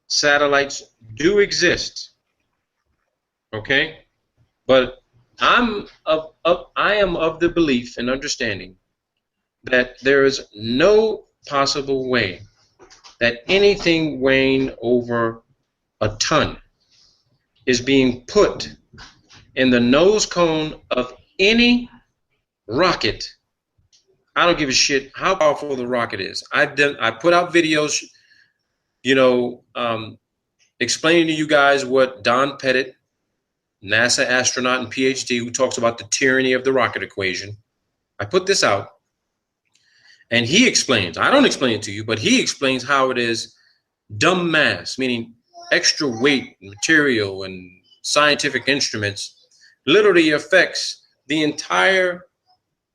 satellites do exist, okay? But I am of the belief and understanding that there is no possible way that anything weighing over a ton is being put in the nose cone of any rocket. I don't give a shit how powerful the rocket is. I put out videos, you know, explaining to you guys what Don Pettit, NASA astronaut and PhD, who talks about the tyranny of the rocket equation. I put this out, and he explains. I don't explain it to you, but he explains how it is dumb mass, meaning extra weight, material, and scientific instruments, literally affects the entire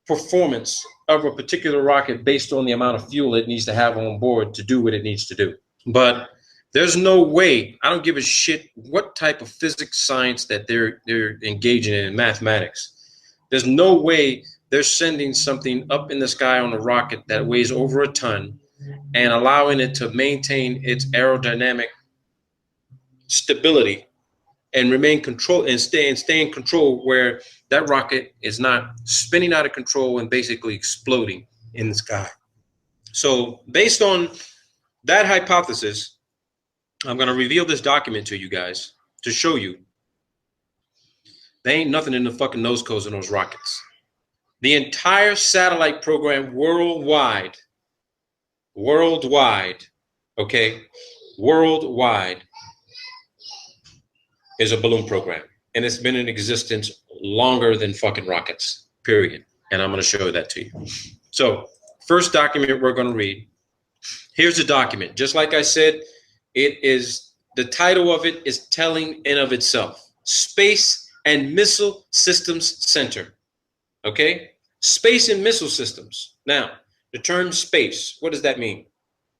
performance of a particular rocket based on the amount of fuel it needs to have on board to do what it needs to do. But there's no way, I don't give a shit what type of physics science that they're engaging in mathematics. There's no way they're sending something up in the sky on a rocket that weighs over a ton and allowing it to maintain its aerodynamic stability and remain control and stay in control, where that rocket is not spinning out of control and basically exploding in the sky. So based on that hypothesis, I'm going to reveal this document to you guys to show you there ain't nothing in the fucking nose cones of those rockets. The entire satellite program worldwide, okay, worldwide is a balloon program. And it's been in existence longer than fucking rockets, period. And I'm going to show that to you. So first document we're going to read. Here's the document. Just like I said, the title of it is telling in of itself. Space and Missile Systems Center. Okay? Space and missile systems. Now, the term space, what does that mean?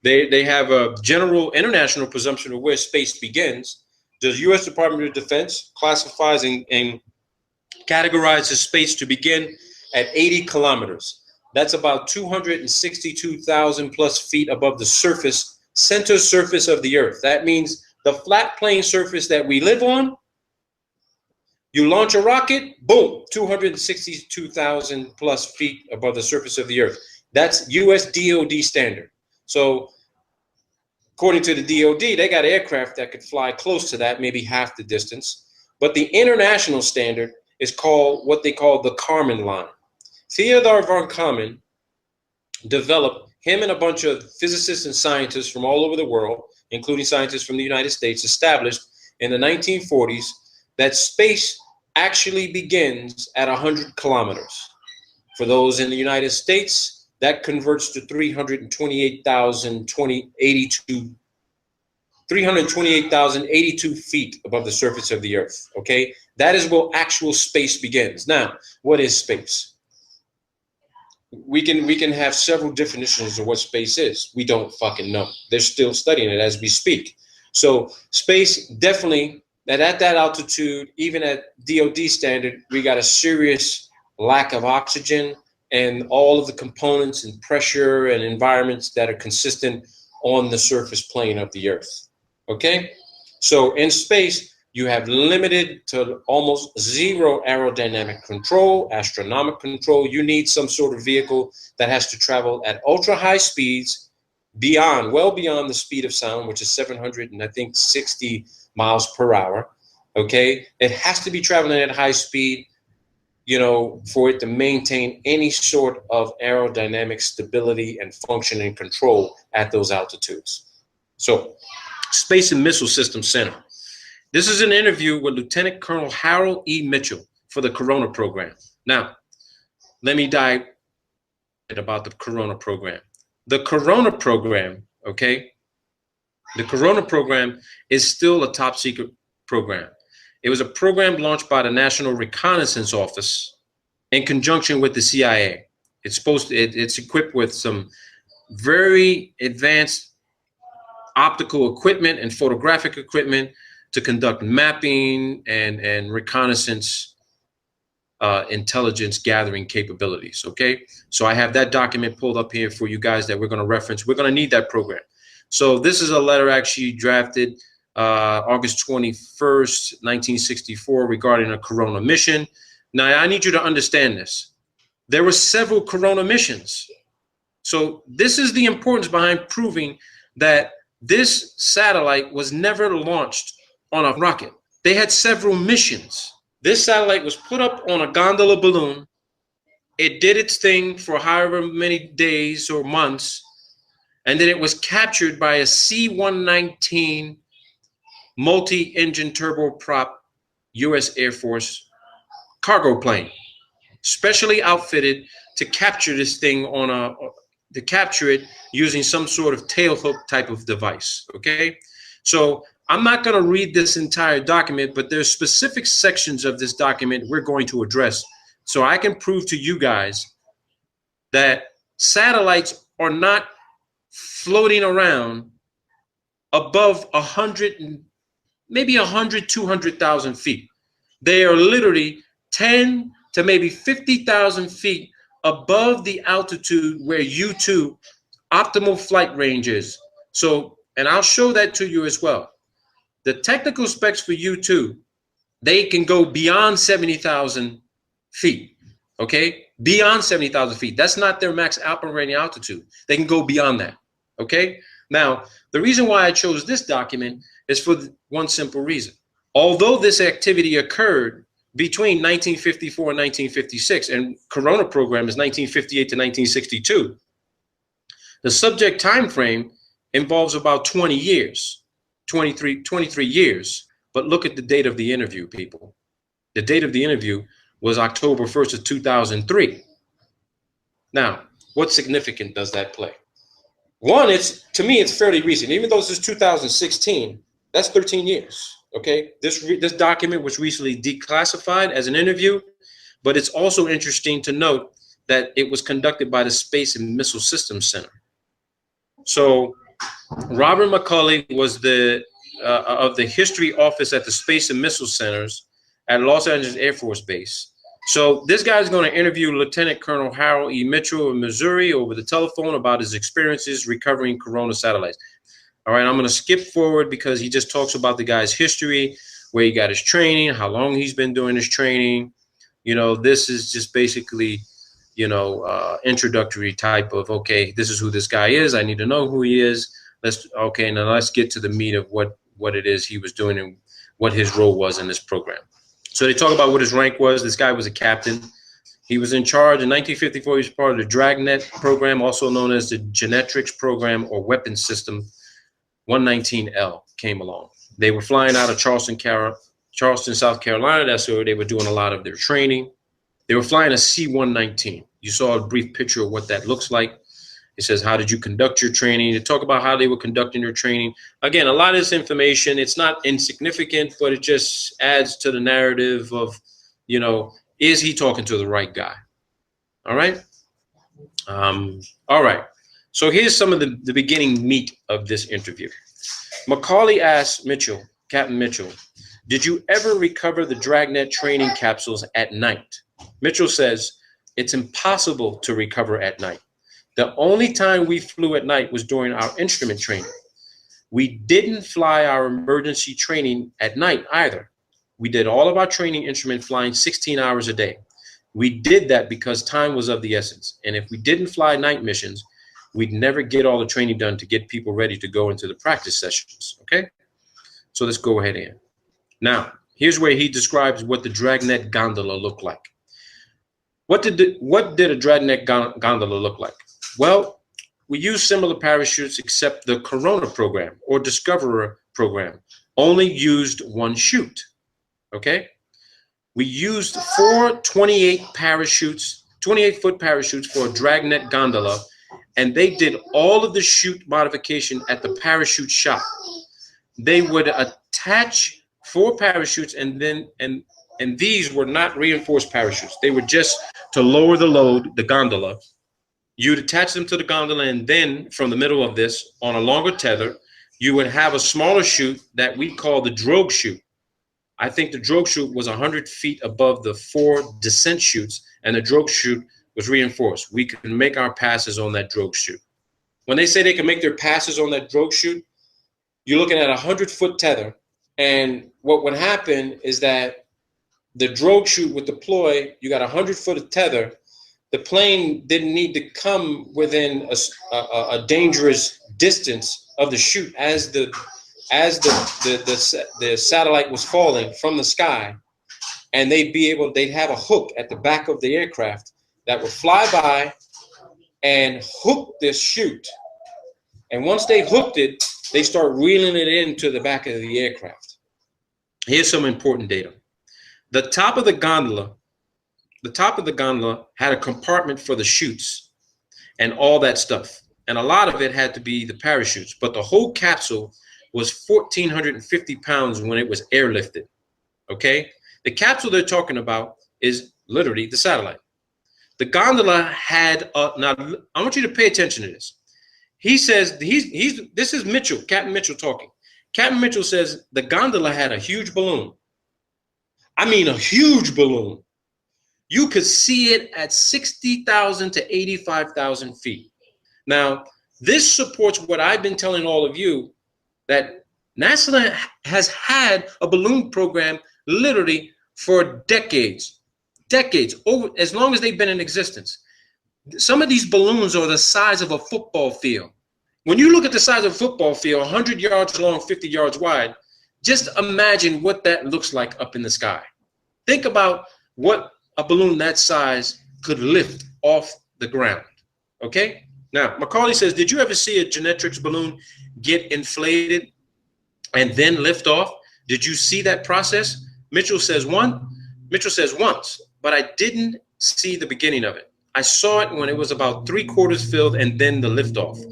They have a general international presumption of where space begins. The U.S. Department of Defense classifies and categorizes space to begin at 80 kilometers. That's about 262,000 plus feet above the center surface of the Earth. That means the flat plane surface that we live on. You launch a rocket, boom, 262,000 plus feet above the surface of the Earth. That's US DoD standard. So according to the DoD, they got aircraft that could fly close to that, maybe half the distance. But the international standard is called what they call the Kármán line. Theodor von Kármán developed, him and a bunch of physicists and scientists from all over the world, including scientists from the United States, established in the 1940s that space actually begins at 100 kilometers. For those in the United States, that converts to 328,082 feet above the surface of the Earth. Okay, that is where actual space begins. Now, what is space? We can have several definitions of what space is. We don't fucking know. They're still studying it as we speak. So space definitely, that at that altitude, even at DoD standard, we got a serious lack of oxygen and all of the components and pressure and environments that are consistent on the surface plane of the Earth. Okay? So in space, you have limited to almost zero aerodynamic control, astronomic control. You need some sort of vehicle that has to travel at ultra high speeds, well beyond the speed of sound, which is 760 miles per hour. Okay? It has to be traveling at high speed, you know, for it to maintain any sort of aerodynamic stability and function and control at those altitudes. So, Space and Missile Systems Center. This is an interview with Lieutenant Colonel Harold E. Mitchell for the Corona program. Now, let me dive about the Corona program. The Corona program, okay, the Corona program is still a top secret program. It was a program launched by the National Reconnaissance Office in conjunction with the CIA. It's equipped with some very advanced optical equipment and photographic equipment to conduct mapping and reconnaissance intelligence gathering capabilities, okay? So I have that document pulled up here for you guys that we're gonna reference. We're gonna need that program. So this is a letter actually drafted August 21st, 1964, regarding a Corona mission. Now, I need you to understand this. There were several Corona missions. So this is the importance behind proving that this satellite was never launched on a rocket. They had several missions. This satellite was put up on a gondola balloon. It did its thing for however many days or months, and then it was captured by a C-119 multi-engine turboprop U.S. Air Force cargo plane, specially outfitted to capture this thing to capture it using some sort of tailhook type of device. Okay, so I'm not going to read this entire document, but there's specific sections of this document we're going to address, so I can prove to you guys that satellites are not floating around above 100, maybe 100, 200,000 feet. They are literally 10 to maybe 50,000 feet above the altitude where U2 optimal flight range is. So, and I'll show that to you as well. The technical specs for U2, they can go beyond 70,000 feet, okay? Beyond 70,000 feet. That's not their max operating altitude. They can go beyond that, okay? Now, the reason why I chose this document is for one simple reason. Although this activity occurred between 1954 and 1956, and Corona program is 1958 to 1962, the subject time frame involves about 20 years, 23 years. But look at the date of the interview, people. The date of the interview was October 1st of 2003. Now, what significance does that play? One, to me, it's fairly recent. Even though this is 2016, that's 13 years. Okay, this document was recently declassified as an interview, but it's also interesting to note that it was conducted by the Space and Missile Systems Center. So Robert McCulley was of the History Office at the Space and Missile Centers at Los Angeles Air Force Base. So this guy is going to interview Lieutenant Colonel Harold E. Mitchell of Missouri over the telephone about his experiences recovering Corona satellites. All right, I'm going to skip forward because he just talks about the guy's history, where he got his training, how long he's been doing his training. You know, this is just basically, you know, introductory type of, okay, this is who this guy is. I need to know who he is. Okay, now let's get to the meat of what it is he was doing and what his role was in this program. So they talk about what his rank was. This guy was a captain. He was in charge in 1954. He was part of the Dragnet program, also known as the Genetrix program or Weapons System. 119L came along. They were flying out of Charleston, South Carolina. That's where they were doing a lot of their training. They were flying a C-119. You saw a brief picture of what that looks like. It says, how did you conduct your training? They talk about how they were conducting their training. Again, a lot of this information, it's not insignificant, but it just adds to the narrative of, you know, is he talking to the right guy? All right. All right. So here's some of the beginning meat of this interview. McCauley asked Mitchell, Captain Mitchell, did you ever recover the Dragnet training capsules at night? Mitchell says, it's impossible to recover at night. The only time we flew at night was during our instrument training. We didn't fly our emergency training at night either. We did all of our training instrument flying 16 hours a day. We did that because time was of the essence. And if we didn't fly night missions, we'd never get all the training done to get people ready to go into the practice sessions, okay? So let's go ahead in. Now, here's where he describes what the Dragnet gondola looked like. What did a Dragnet gondola look like? Well, we used similar parachutes except the Corona program or Discoverer program only used one chute, okay? We used 4 28-foot parachutes for a Dragnet gondola, and they did all of the chute modification at the parachute shop. They would attach 4 parachutes, and these were not reinforced parachutes. They were just to lower the load, the gondola. You'd attach them to the gondola, and then from the middle of this, on a longer tether, you would have a smaller chute that we call the drogue chute. I think the drogue chute was 100 feet above the 4 descent chutes, and the drogue chute was reinforced. We could make our passes on that drogue chute. When they say they can make their passes on that drogue chute, you're looking at a 100-foot tether. And what would happen is that the drogue chute would deploy. You got a 100-foot of tether. The plane didn't need to come within a dangerous distance of the chute as the satellite was falling from the sky, and they'd have a hook at the back of the aircraft that would fly by and hook this chute. And once they hooked it, they start reeling it into the back of the aircraft. Here's some important data. The top of the gondola had a compartment for the chutes and all that stuff. And a lot of it had to be the parachutes, but the whole capsule was 1,450 pounds when it was airlifted. Okay? The capsule they're talking about is literally the satellite. The gondola had now I want you to pay attention to this. He says this is Mitchell, Captain Mitchell talking. Captain Mitchell says the gondola had a huge balloon. I mean a huge balloon. You could see it at 60,000 to 85,000 feet. Now, this supports what I've been telling all of you, that NASA has had a balloon program literally for decades, over as long as they've been in existence. Some of these balloons are the size of a football field. When you look at the size of a football field, 100 yards long, 50 yards wide, just imagine what that looks like up in the sky. Think about what a balloon that size could lift off the ground. Okay? Now, Macaulay says, did you ever see a Genetrix balloon get inflated and then lift off? Did you see that process? Mitchell says once, but I didn't see the beginning of it. I saw it when it was about 3/4 filled and then the liftoff.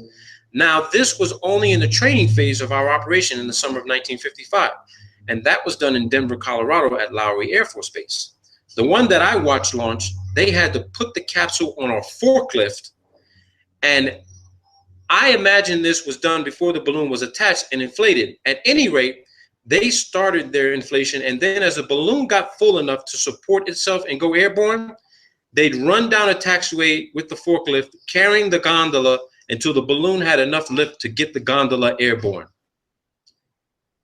Now, this was only in the training phase of our operation in the summer of 1955, and that was done in Denver, Colorado at Lowry Air Force Base. The one that I watched launch, they had to put the capsule on a forklift, and I imagine this was done before the balloon was attached and inflated. At any rate, they started their inflation, and then as the balloon got full enough to support itself and go airborne, they'd run down a taxiway with the forklift, carrying the gondola until the balloon had enough lift to get the gondola airborne.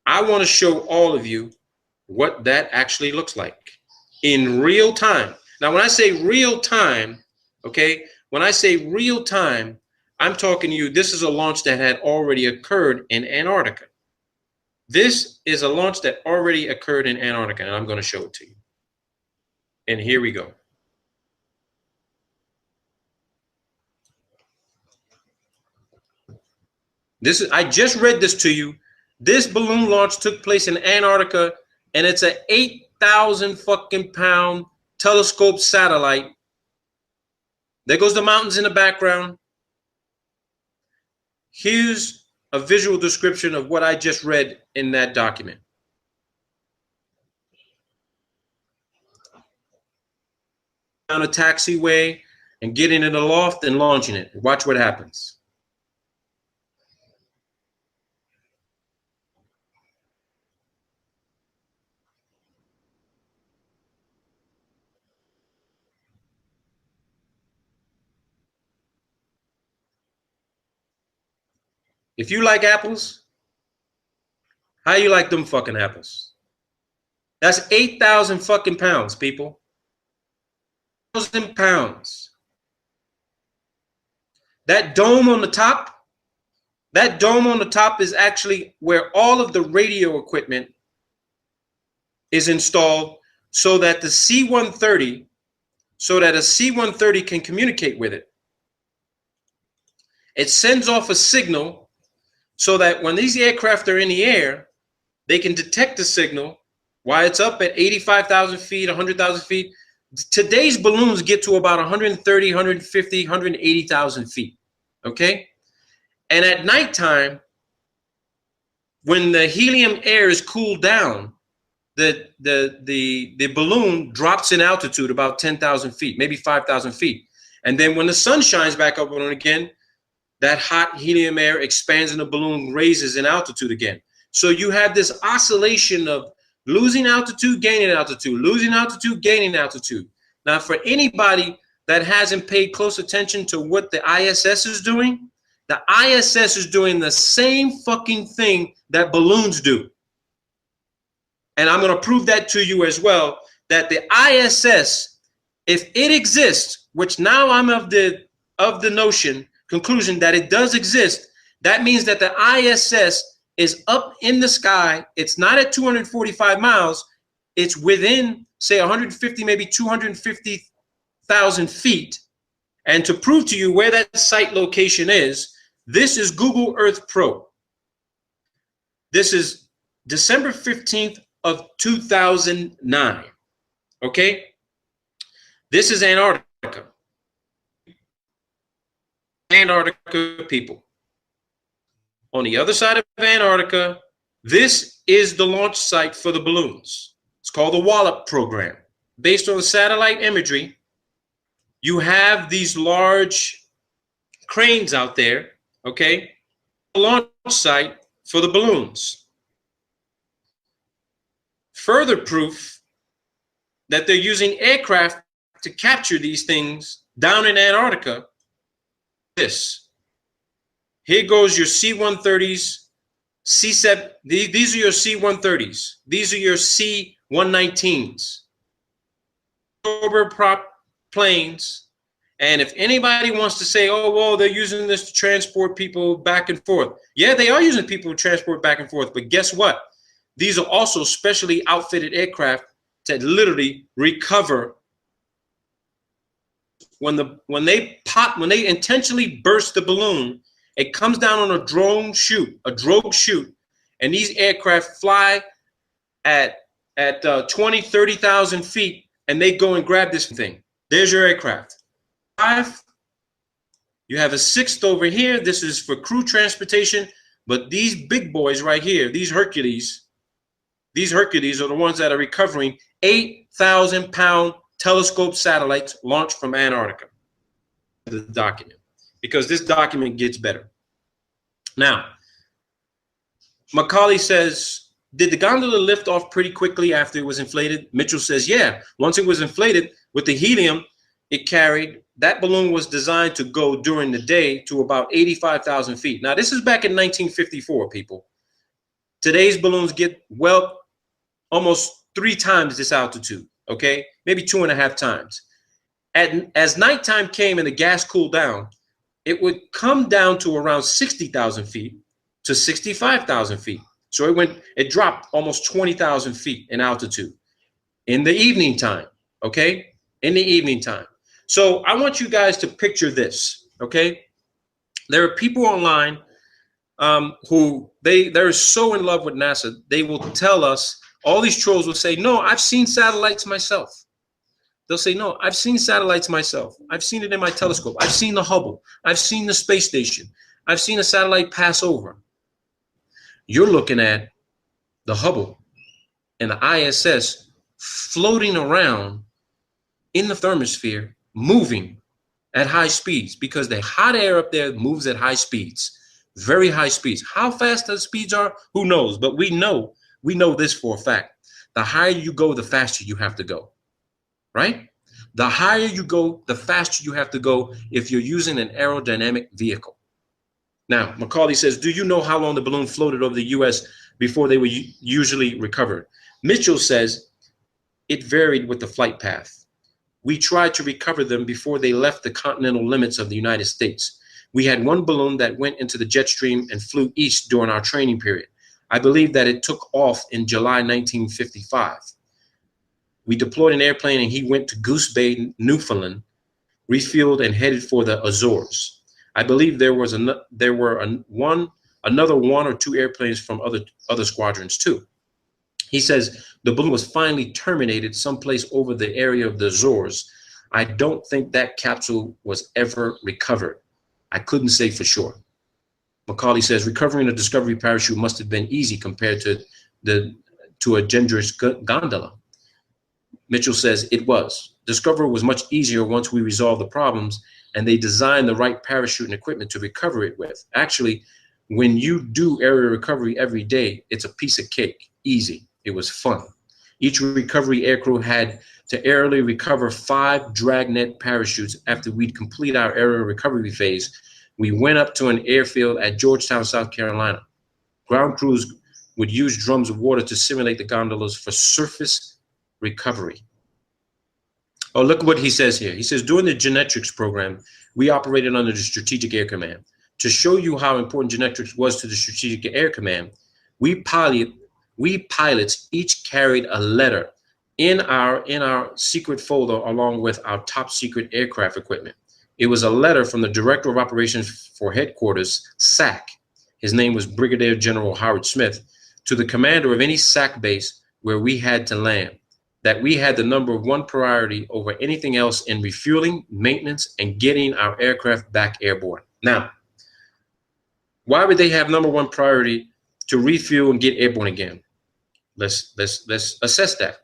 I want to show all of you what that actually looks like in real time. Now, when I say real time, okay, when I say real time, I'm talking to you, this is a launch that had already occurred in Antarctica. This is a launch that already occurred in Antarctica, and I'm going to show it to you. And here we go. I just read this to you. This balloon launch took place in Antarctica, and it's an 8,000 fucking pound telescope satellite. There goes the mountains in the background. Here's a visual description of what I just read in that document. Down a taxiway and getting in the loft and launching it. Watch what happens. If you like apples, how you like them fucking apples? That's 8,000 fucking pounds, people. 1,000 pounds. That dome on the top is actually where all of the radio equipment is installed so that the C-130, so that a C-130 can communicate with it. It sends off a signal so that when these aircraft are in the air, they can detect the signal while it's up at 85,000 feet, 100,000 feet. Today's balloons get to about 130, 150, 180,000 feet, okay? And at nighttime, when the helium air is cooled down, the balloon drops in altitude about 10,000 feet, maybe 5,000 feet. And then when the sun shines back up on it again, that hot helium air expands and the balloon raises in altitude again. So you have this oscillation of losing altitude, gaining altitude, losing altitude, gaining altitude. Now, for anybody that hasn't paid close attention to what the ISS is doing, The ISS is doing the same fucking thing that balloons do. And I'm going to prove that to you as well, that the ISS, if it exists, which now I'm of the conclusion that it does exist, that means that the ISS is up in the sky. It's not at 245 miles. It's within, say, 150, maybe 250,000 feet. And to prove to you where that site location is, this is Google Earth Pro. This is December 15th of 2009. Okay? This is Antarctica. Antarctica people. On the other side of Antarctica, this is the launch site for the balloons. It's called the Wallop program. Based on satellite imagery, you have these large cranes out there, okay? The launch site for the balloons. Further proof that they're using aircraft to capture these things down in Antarctica. This. Here goes your C-130s, C-7. These are your C-130s. These are your C-119s. Turboprop planes. And if anybody wants to say, oh, well, they're using this to transport people back and forth. Yeah, they are using people to transport back and forth. But guess what? These are also specially outfitted aircraft to literally recover. When they intentionally burst the balloon, it comes down on a drogue chute, and these aircraft fly at 20, 30,000 feet, and they go and grab this thing. There's your aircraft. 5. You have a 6th over here. This is for crew transportation, but these big boys right here, these Hercules are the ones that are recovering 8,000-pound telescope satellites launched from Antarctica. The document, because this document gets better. Now, Macaulay says, did the gondola lift off pretty quickly after it was inflated? Mitchell says, yeah. Once it was inflated with the helium it carried, that balloon was designed to go during the day to about 85,000 feet. Now, this is back in 1954, people. Today's balloons get, well, almost 3 times this altitude, okay? Maybe 2.5 times. As nighttime came and the gas cooled down, it would come down to around 60,000 feet to 65,000 feet. So it dropped almost 20,000 feet in altitude in the evening time, okay? In the evening time. So I want you guys to picture this, okay? There are people online who they're so in love with NASA, they will tell us, all these trolls will say, no, I've seen satellites myself. They'll say, no, I've seen satellites myself. I've seen it in my telescope. I've seen the Hubble. I've seen the space station. I've seen a satellite pass over. You're looking at the Hubble and the ISS floating around in the thermosphere, moving at high speeds, because the hot air up there moves at high speeds, very high speeds. How fast those speeds are, who knows? But we know this for a fact. The higher you go, the faster you have to go, right? The higher you go, the faster you have to go if you're using an aerodynamic vehicle. Now, Macaulay says, do you know how long the balloon floated over the U.S. before they were usually recovered? Mitchell says it varied with the flight path. We tried to recover them before they left the continental limits of the United States. We had one balloon that went into the jet stream and flew east during our training period. I believe that it took off in July 1955. We deployed an airplane and he went to Goose Bay, Newfoundland, refueled and headed for the Azores. I believe there were another 1 or 2 airplanes from other squadrons too. He says the balloon was finally terminated someplace over the area of the Azores. I don't think that capsule was ever recovered. I couldn't say for sure. Macaulay says recovering a Discovery parachute must have been easy compared to a dangerous gondola. Mitchell says it was. Discovery was much easier once we resolved the problems and they designed the right parachute and equipment to recover it with. Actually, when you do aerial recovery every day, it's a piece of cake, easy. It was fun. Each recovery aircrew had to aerially recover 5 dragnet parachutes after we'd complete our aerial recovery phase. We went up to an airfield at Georgetown, South Carolina. Ground crews would use drums of water to simulate the gondolas for surface recovery. Oh, look what he says here. He says, during the genetics program, we operated under the Strategic Air Command. To show you how important genetics was to the Strategic Air Command, we pilots each carried a letter in our secret folder along with our top secret aircraft equipment. It was a letter from the Director of Operations for Headquarters, SAC. His name was Brigadier General Howard Smith, to the commander of any SAC base where we had to land, that we had the #1 priority over anything else in refueling, maintenance, and getting our aircraft back airborne. Now, why would they have #1 priority to refuel and get airborne again? Let's assess that.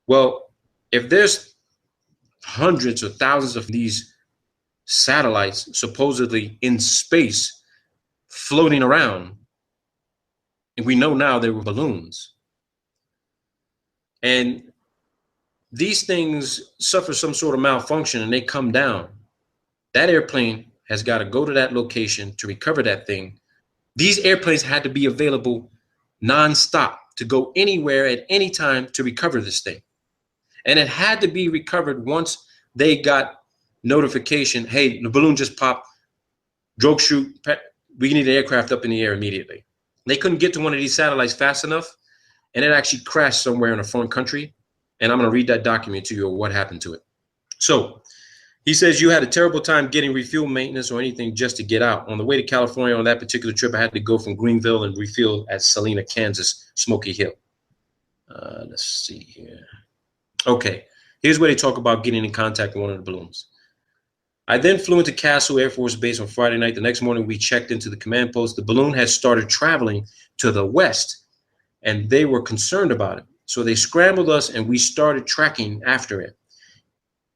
Well, if there's hundreds or thousands of these satellites supposedly in space floating around, and we know now they were balloons, and these things suffer some sort of malfunction and they come down, that airplane has got to go to that location to recover that thing. These airplanes had to be available nonstop to go anywhere at any time to recover this thing. And it had to be recovered once they got notification, hey, the balloon just popped, drogue chute, we need an aircraft up in the air immediately. They couldn't get to one of these satellites fast enough, and it actually crashed somewhere in a foreign country. And I'm going to read that document to you of what happened to it. So he says, you had a terrible time getting refuel, maintenance, or anything just to get out. On the way to California on that particular trip, I had to go from Greenville and refuel at Salina, Kansas, Smoky Hill. Let's see here. Okay, here's where they talk about getting in contact with one of the balloons. I then flew into Castle Air Force Base on Friday night. The next morning, we checked into the command post. The balloon had started traveling to the west, and they were concerned about it. So they scrambled us, and we started tracking after it.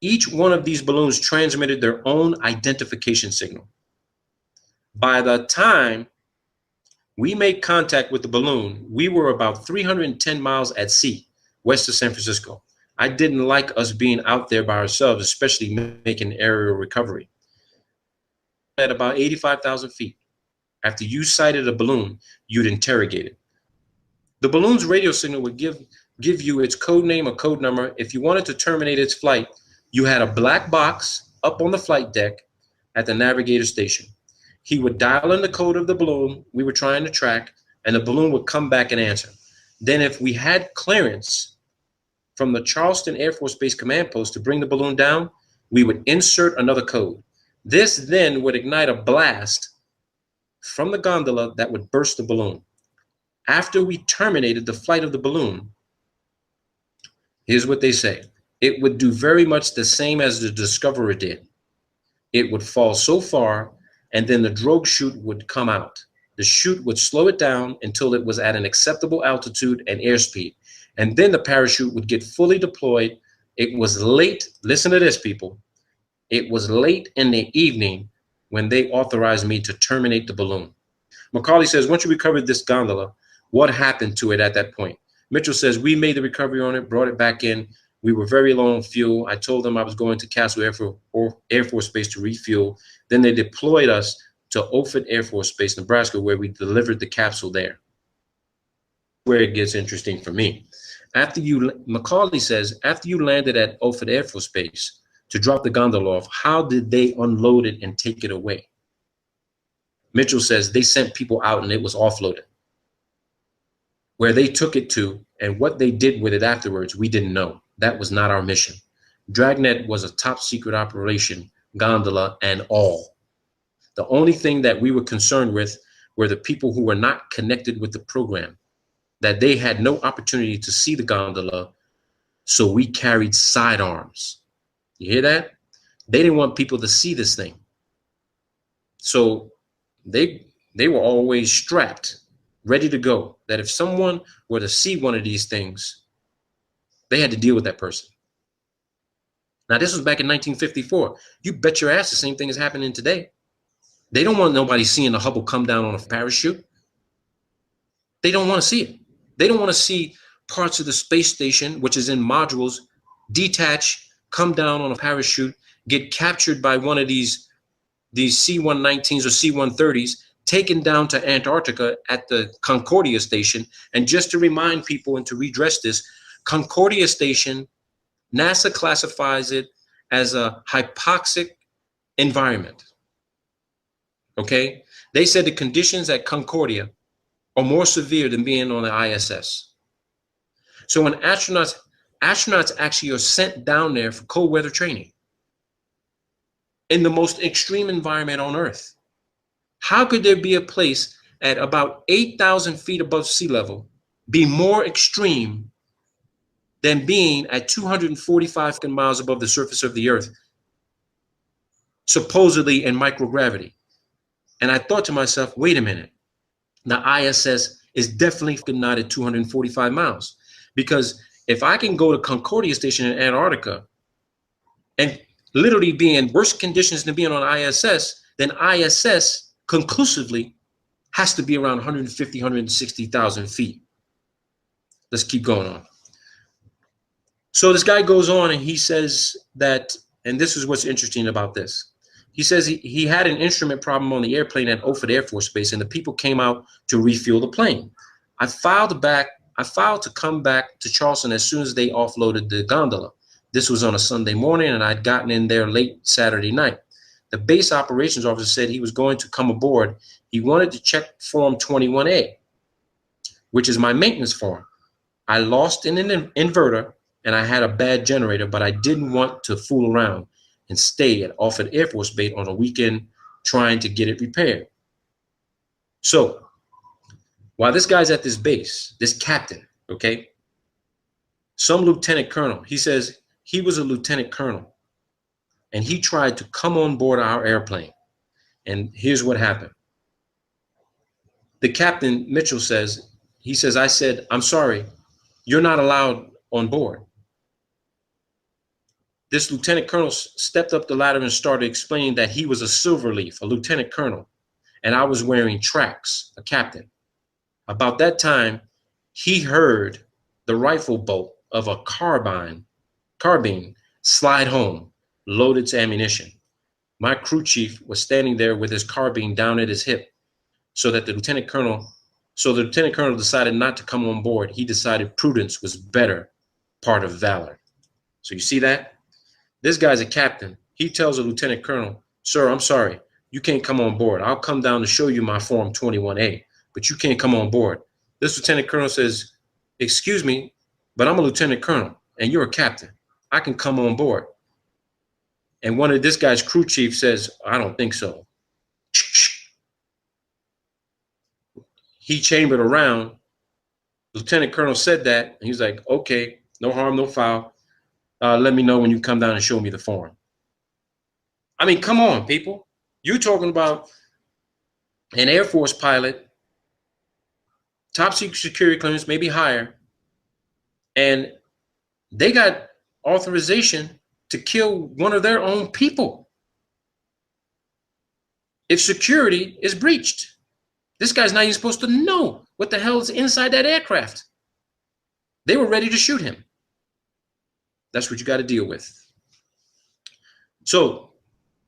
Each one of these balloons transmitted their own identification signal. By the time we made contact with the balloon, we were about 310 miles at sea, west of San Francisco. I didn't like us being out there by ourselves, especially making aerial recovery. At about 85,000 feet, after you sighted a balloon, you'd interrogate it. The balloon's radio signal would give you its code name or code number. If you wanted to terminate its flight, you had a black box up on the flight deck at the navigator station. He would dial in the code of the balloon we were trying to track, and the balloon would come back and answer. Then if we had clearance from the Charleston Air Force Base command post to bring the balloon down, we would insert another code. This then would ignite a blast from the gondola that would burst the balloon. After we terminated the flight of the balloon, here's what they say. It would do very much the same as the Discoverer did. It would fall so far, and then the drogue chute would come out. The chute would slow it down until it was at an acceptable altitude and airspeed. And then the parachute would get fully deployed. It was late. Listen to this, people. It was late in the evening when they authorized me to terminate the balloon. Macaulay says, once you recovered this gondola, what happened to it at that point? Mitchell says, we made the recovery on it, brought it back in. We were very low on fuel. I told them I was going to Castle Air Force Base to refuel. Then they deployed us to Offutt Air Force Base, Nebraska, where we delivered the capsule there. Where it gets interesting for me. Macaulay says, after you landed at Offutt Air Force Base to drop the gondola off, how did they unload it and take it away? Mitchell says they sent people out and it was offloaded. Where they took it to and what they did with it afterwards, we didn't know. That was not our mission. Dragnet was a top secret operation, gondola and all. The only thing that we were concerned with were the people who were not connected with the program, that they had no opportunity to see the gondola, so we carried sidearms. You hear that? They didn't want people to see this thing. So they were always strapped, ready to go, that if someone were to see one of these things, they had to deal with that person. Now, this was back in 1954. You bet your ass the same thing is happening today. They don't want nobody seeing the Hubble come down on a parachute. They don't want to see it. They don't want to see parts of the space station, which is in modules, detach, come down on a parachute, get captured by one of these these C-119s or C-130s taken down to Antarctica at the Concordia station. And just to remind people and to redress this, Concordia station, NASA classifies it as a hypoxic environment. Okay? They said the conditions at Concordia are more severe than being on the ISS. So when astronauts actually are sent down there for cold weather training in the most extreme environment on Earth, how could there be a place at about 8,000 feet above sea level be more extreme than being at 245 miles above the surface of the Earth, supposedly in microgravity? And I thought to myself, wait a minute, the ISS is definitely not at 245 miles, because if I can go to Concordia station in Antarctica and literally be in worse conditions than being on ISS, then ISS conclusively has to be around 150, 160,000 feet. Let's keep going on. So this guy goes on and he says that, and this is what's interesting about this. He says he had an instrument problem on the airplane at Offutt Air Force Base, and the people came out to refuel the plane. I filed to come back to Charleston as soon as they offloaded the gondola. This was on a Sunday morning, and I'd gotten in there late Saturday night. The base operations officer said he was going to come aboard. He wanted to check Form 21A, which is my maintenance form. I lost an inverter, and I had a bad generator, but I didn't want to fool around and stay at Offutt Air Force Base on a weekend trying to get it repaired. So while this guy's at this base, this captain, okay, some lieutenant colonel, he says he was a lieutenant colonel, and he tried to come on board our airplane. And here's what happened. The captain, Mitchell, says, I said, I'm sorry, you're not allowed on board. This lieutenant colonel stepped up the ladder and started explaining that he was a Silverleaf, a lieutenant colonel, and I was wearing tracks, a captain. About that time, he heard the rifle bolt of a carbine slide home, loaded to ammunition. My crew chief was standing there with his carbine down at his hip, so the lieutenant colonel decided not to come on board. He decided prudence was better part of valor. So you see that? This guy's a captain. He tells a lieutenant colonel, sir, I'm sorry, you can't come on board. I'll come down to show you my Form 21A, but you can't come on board. This lieutenant colonel says, excuse me, but I'm a lieutenant colonel and you're a captain. I can come on board. And one of this guy's crew chief says, I don't think so. He chambered around. Lieutenant colonel said that, and he's like, okay, no harm, no foul. Let me know when you come down and show me the form. I mean, come on, people. You're talking about an Air Force pilot, top secret security clearance, maybe higher, and they got authorization to kill one of their own people if security is breached. This guy's not even supposed to know what the hell is inside that aircraft. They were ready to shoot him. That's what you got to deal with. So,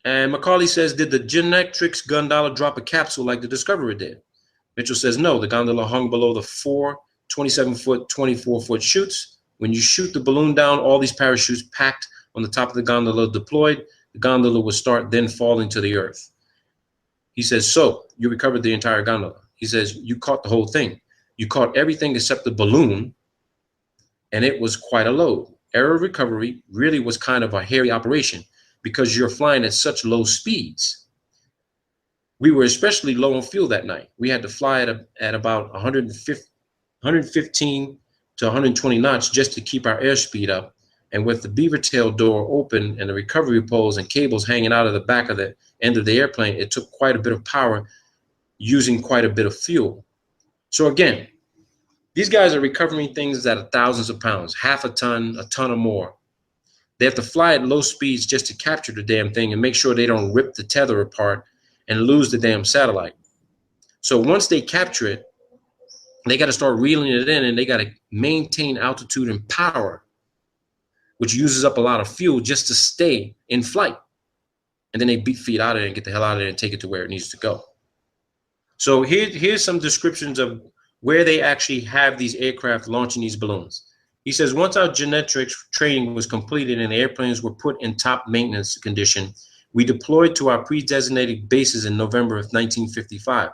and Macaulay says, did the Genetrix gondola drop a capsule like the Discoverer did? Mitchell says, no, the gondola hung below the 4 27-foot, 24-foot chutes. When you shoot the balloon down, all these parachutes packed on the top of the gondola deployed. The gondola would start then falling to the earth. He says, so you recovered the entire gondola. He says, you caught the whole thing. You caught everything except the balloon, and it was quite a load. Error recovery really was kind of a hairy operation because you're flying at such low speeds. We were especially low on fuel that night. We had to fly at about 115 to 120 knots just to keep our airspeed up. And with the beaver tail door open and the recovery poles and cables hanging out of the back of the end of the airplane, it took quite a bit of power using quite a bit of fuel. So again, these guys are recovering things that are thousands of pounds, half a ton or more. They have to fly at low speeds just to capture the damn thing and make sure they don't rip the tether apart and lose the damn satellite. So once they capture it, they got to start reeling it in, and they got to maintain altitude and power, which uses up a lot of fuel just to stay in flight. and then they beat feet out of it and get the hell out of it and take it to where it needs to go. So here's some descriptions of where they actually have these aircraft launching these balloons. He says, once our genetics training was completed and the airplanes were put in top maintenance condition, we deployed to our pre-designated bases in November of 1955.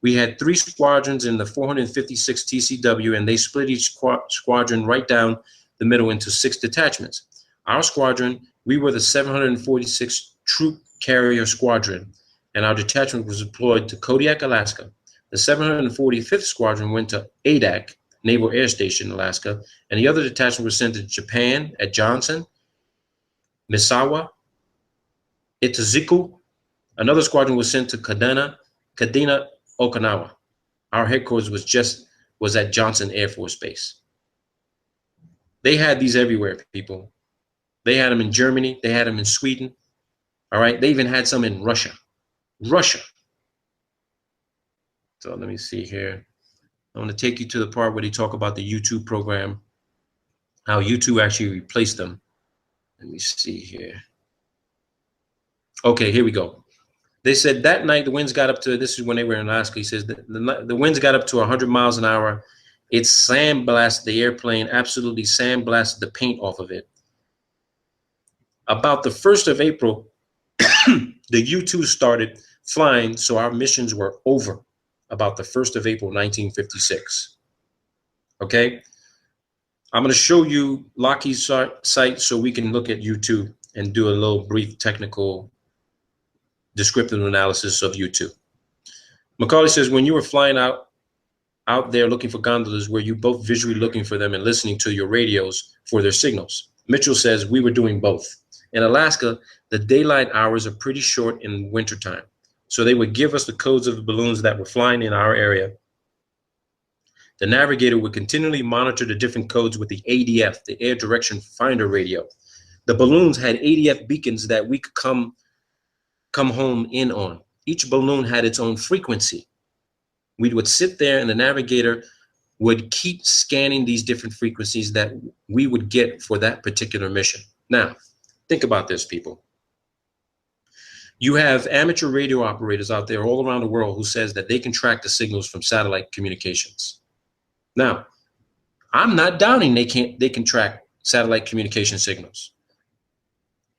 We had 3 squadrons in the 456 TCW, and they split each squadron right down the middle into 6 detachments. Our squadron, we were the 746 Troop Carrier Squadron, and our detachment was deployed to Kodiak, Alaska. The 745th Squadron went to Adak, Naval Air Station, Alaska, and the other detachment was sent to Japan at Johnson, Misawa, Itazuku. Another squadron was sent to Kadena, Okinawa. Our headquarters was at Johnson Air Force Base. They had these everywhere, people. They had them in Germany. They had them in Sweden. All right. They even had some in Russia. So let me see here. I want to take you to the part where they talk about the U-2 program, how U-2 actually replaced them. Let me see here. Okay, here we go. They said that night the winds got up to, this is when they were in Alaska, he says the winds got up to 100 miles an hour. It sandblasted the airplane, absolutely sandblasted the paint off of it. About the 1st of April, the U-2 started flying, so our missions were over about the 1st of April, 1956. Okay? I'm going to show you Lockheed's site so we can look at U-2 and do a little brief technical descriptive analysis of U-2. Macaulay says, when you were flying out there looking for gondolas, were you both visually looking for them and listening to your radios for their signals? Mitchell says, we were doing both. In Alaska, the daylight hours are pretty short in wintertime. So they would give us the codes of the balloons that were flying in our area. The navigator would continually monitor the different codes with the ADF, the Air Direction Finder radio. The balloons had ADF beacons that we could come home in on. Each balloon had its own frequency. We would sit there and the navigator would keep scanning these different frequencies that we would get for that particular mission. Now, think about this, people. You have amateur radio operators out there all around the world who says that they can track the signals from satellite communications. Now, I'm not doubting they can track satellite communication signals.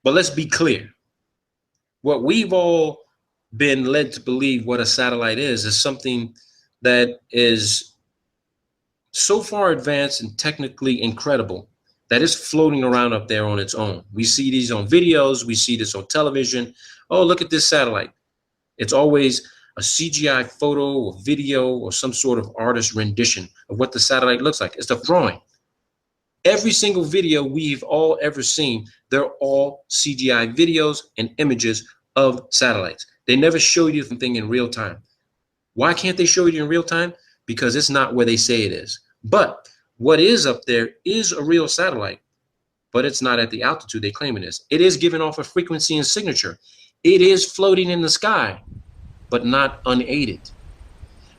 But let's be clear. What we've all been led to believe what a satellite is something that is so far advanced and technically incredible that is floating around up there on its own. We see these on videos. We see this on television. Oh, look at this satellite. It's always a CGI photo or video or some sort of artist rendition of what the satellite looks like. It's a drawing. Every single video we've all ever seen, they're all CGI videos and images of satellites. They never show you something in real time. Why can't they show you in real time? Because it's not where they say it is. But what is up there is a real satellite, but it's not at the altitude they claim it is. It is giving off a frequency and signature. It is floating in the sky, but not unaided.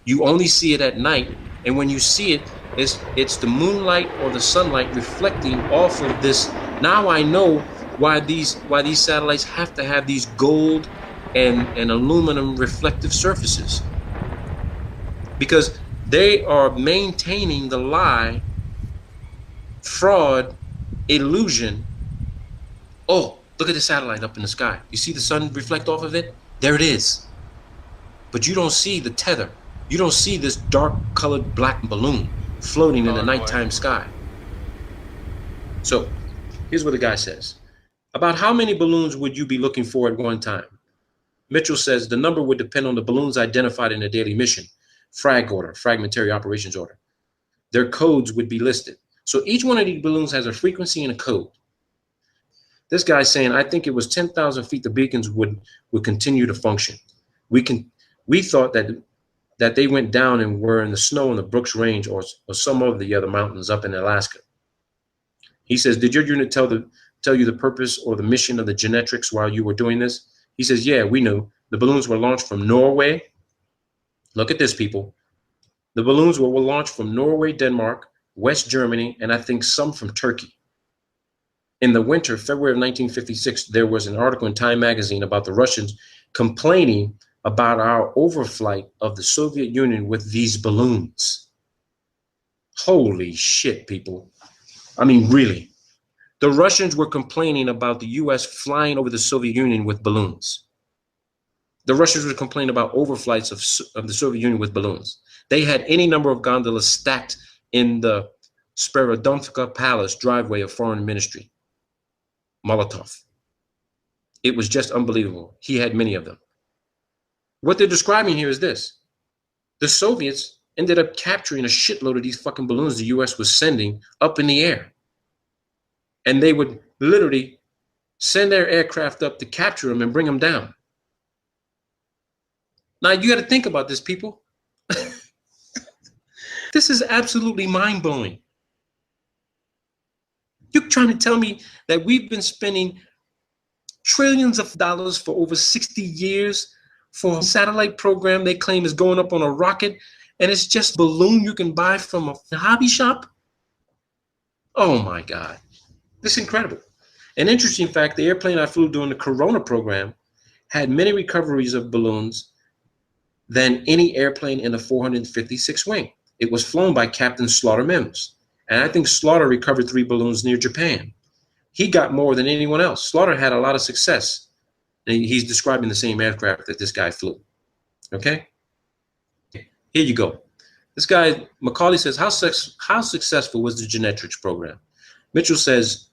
You only see it at night, and when you see it, it's the moonlight or the sunlight reflecting off of this. Now I know why these satellites have to have these gold and aluminum reflective surfaces, because they are maintaining the lie, fraud, illusion. Oh, look at the satellite up in the sky. You see the sun reflect off of it? There it is. But you don't see the tether. You don't see this dark colored black balloon floating in the nighttime sky. So here's what the guy says. About how many balloons would you be looking for at one time? Mitchell says the number would depend on the balloons identified in the daily mission, frag order, fragmentary operations order. Their codes would be listed. So each one of these balloons has a frequency and a code. This guy's saying, I think it was 10,000 feet the beacons would continue to function. We thought that they went down and were in the snow in the Brooks Range or some of the other mountains up in Alaska. He says, did your unit tell you the purpose or the mission of the genetics while you were doing this? He says, yeah, we knew. The balloons were launched from Norway. Look at this, people. The balloons were launched from Norway, Denmark, West Germany, and I think some from Turkey. In the winter, February of 1956, there was an article in Time magazine about the Russians complaining about our overflight of the Soviet Union with these balloons. Holy shit, people. I mean, really. The Russians were complaining about the US flying over the Soviet Union with balloons. The Russians were complaining about overflights of the Soviet Union with balloons. They had any number of gondolas stacked in the Sperodonivka Palace driveway of Foreign Ministry. Molotov. It was just unbelievable. He had many of them. What they're describing here is this. The Soviets ended up capturing a shitload of these fucking balloons the US was sending up in the air. And they would literally send their aircraft up to capture them and bring them down. Now, you got to think about this, people. This is absolutely mind-blowing. You're trying to tell me that we've been spending trillions of dollars for over 60 years for a satellite program they claim is going up on a rocket, and it's just a balloon you can buy from a hobby shop? Oh my God. This is incredible. An interesting fact, the airplane I flew during the Corona program had many recoveries of balloons than any airplane in the 456 wing. It was flown by Captain Slaughter Mims. And I think Slaughter recovered 3 balloons near Japan. He got more than anyone else. Slaughter had a lot of success. And he's describing the same aircraft that this guy flew. Okay? Here you go. This guy, Macaulay says, how successful was the Genetrix program? Mitchell says,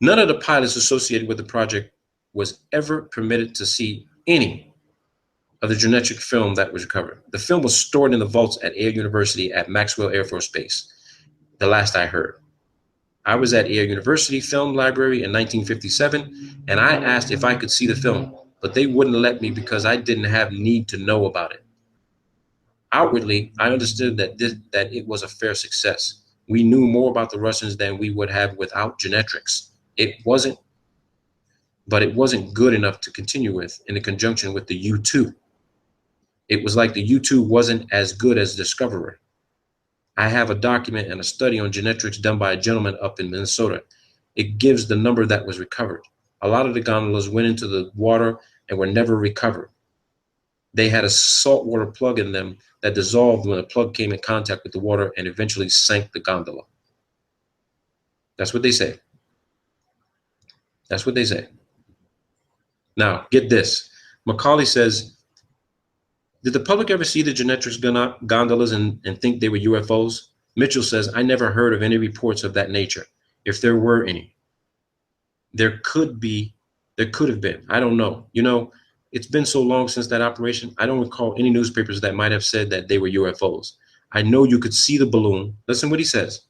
none of the pilots associated with the project was ever permitted to see any of the genetic film that was recovered. The film was stored in the vaults at Air University at Maxwell Air Force Base, the last I heard. I was at Air University Film Library in 1957, and I asked if I could see the film, but they wouldn't let me because I didn't have need to know about it. Outwardly, I understood that it was a fair success. We knew more about the Russians than we would have without Genetrix. It wasn't good enough to continue with in conjunction with the U-2. It was like the U-2 wasn't as good as Discoverer. I have a document and a study on Genetrix done by a gentleman up in Minnesota. It gives the number that was recovered. A lot of the gondolas went into the water and were never recovered. They had a saltwater plug in them that dissolved when the plug came in contact with the water and eventually sank the gondola. That's what they say. That's what they say. Now, get this. Macaulay says, did the public ever see the Genetrix gondolas and think they were UFOs? Mitchell says, I never heard of any reports of that nature, if there were any. There could have been. I don't know. You know, it's been so long since that operation. I don't recall any newspapers that might have said that they were UFOs. I know you could see the balloon. Listen what he says.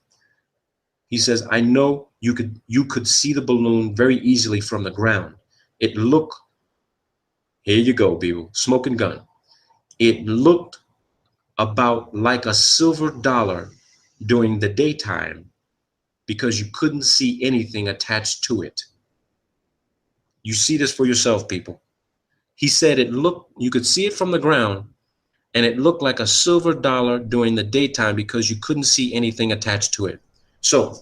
He says, I know you could see the balloon very easily from the ground. It looked, here you go, people, smoking gun. It looked about like a silver dollar during the daytime because you couldn't see anything attached to it. You see this for yourself, people. He said you could see it from the ground and it looked like a silver dollar during the daytime because you couldn't see anything attached to it. So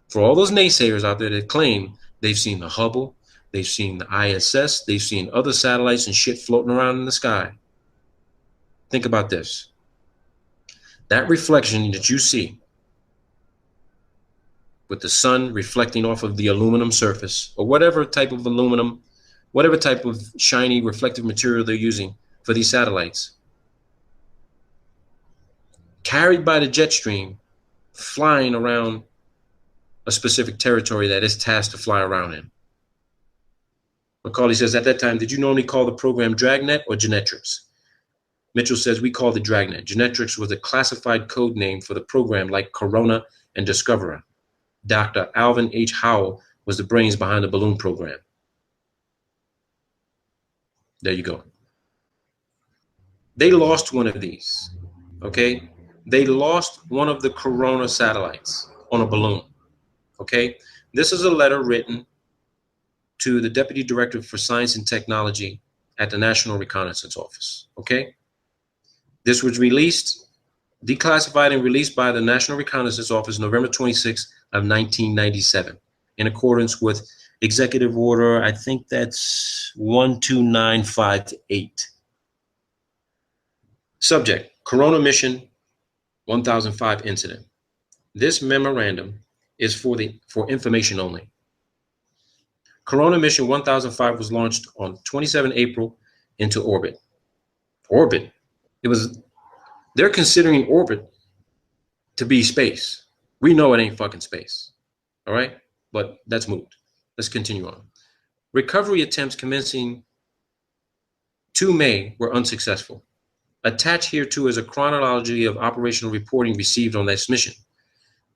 for all those naysayers out there that claim they've seen the Hubble, they've seen the ISS, they've seen other satellites and shit floating around in the sky. Think about this. That reflection that you see with the sun reflecting off of the aluminum surface or whatever type of aluminum, whatever type of shiny reflective material they're using for these satellites, carried by the jet stream, flying around a specific territory that is tasked to fly around in. Macaulay says, at that time, did you normally call the program Dragnet or Genetrix? Mitchell says, we called it Dragnet. Genetrix was a classified code name for the program like Corona and Discoverer. Dr. Alvin H. Howell was the brains behind the balloon program. There you go. They lost one of these, okay? They lost one of the Corona satellites on a balloon, okay? This is a letter written to the Deputy Director for Science and Technology at the National Reconnaissance Office, okay? This was released, declassified and released by the National Reconnaissance Office November 26th of 1997. in accordance with Executive Order, I think that's 12958. Subject, Corona Mission 1005 incident. This memorandum is for information only. Corona Mission 1005 was launched on 27 April into orbit. Orbit. They're considering orbit to be space. We know it ain't fucking space. All right? But that's moved. Let's continue on. Recovery attempts commencing 2 May were unsuccessful. Attached here too is a chronology of operational reporting received on this mission.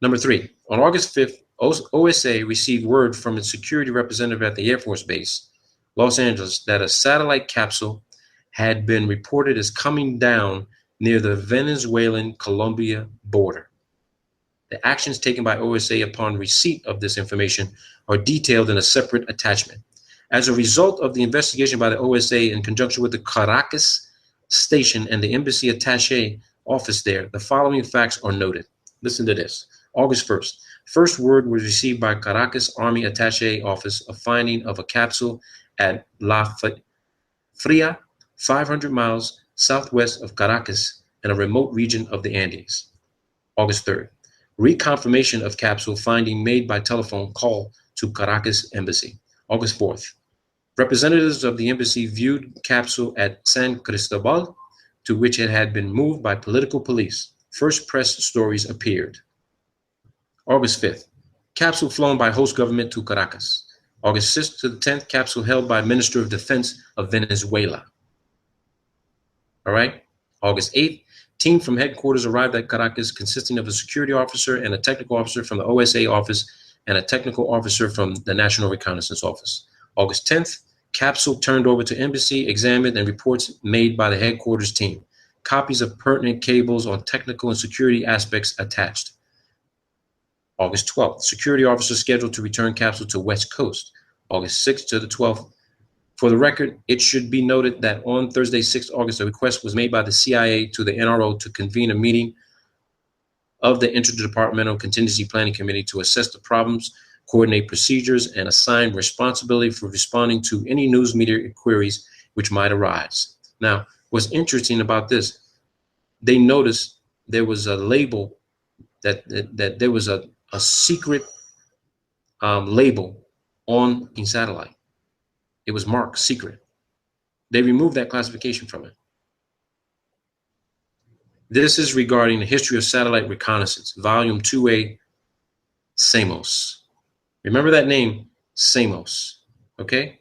Number 3, on August 5th, OSA received word from its security representative at the Air Force Base, Los Angeles, that a satellite capsule had been reported as coming down near the Venezuelan-Colombia border. The actions taken by OSA upon receipt of this information are detailed in a separate attachment. As a result of the investigation by the OSA in conjunction with the Caracas station and the embassy attaché office there, the following facts are noted. Listen to this. August 1st. First word was received by Caracas Army Attaché Office of finding of a capsule at La Fria, 500 miles southwest of Caracas in a remote region of the Andes. August 3rd. Reconfirmation of capsule finding made by telephone call to Caracas Embassy. August 4th. Representatives of the embassy viewed capsule at San Cristobal, to which it had been moved by political police. First press stories appeared. August 5th. Capsule flown by host government to Caracas. August 6th to the 10th, capsule held by Minister of Defense of Venezuela. All right. August 8th, team from headquarters arrived at Caracas consisting of a security officer and a technical officer from the OSA office and a technical officer from the National Reconnaissance Office. August 10th, capsule turned over to embassy, examined, and reports made by the headquarters team. Copies of pertinent cables on technical and security aspects attached. August 12th, security officer scheduled to return capsule to West Coast. August 6th to the 12th. For the record, it should be noted that on Thursday, 6th August, a request was made by the CIA to the NRO to convene a meeting of the Interdepartmental Contingency Planning Committee to assess the problems, coordinate procedures, and assign responsibility for responding to any news media queries which might arise. Now, what's interesting about this, they noticed there was a label that there was a secret label on the satellite. It was marked secret. They removed that classification from it. This is regarding the history of satellite reconnaissance, volume 2A, SAMOS. Remember that name, SAMOS, okay?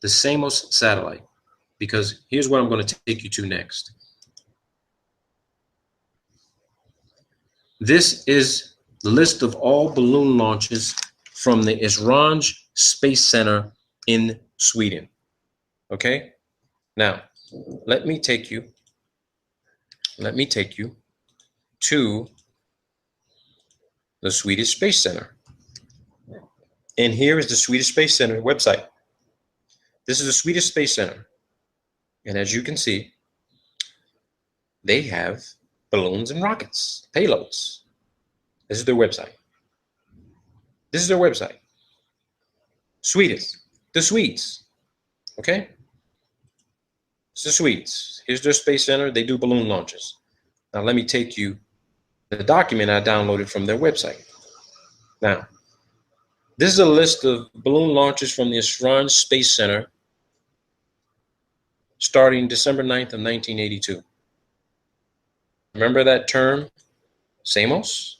The SAMOS satellite, because here's what I'm going to take you to next. This is the list of all balloon launches from the Esrange Space Center in Sweden. Okay? Now, let me take you to the Swedish Space Center. And here is the Swedish Space Center website. This is the Swedish Space Center. And as you can see, they have balloons and rockets, payloads. This is their website. This is their website. Swedes. The Swedes. Okay? It's the Swedes. Here's their space center. They do balloon launches. Now let me take you the document I downloaded from their website. Now, this is a list of balloon launches from the Esrange Space Center starting December 9th of 1982. Remember that term, SAMOS?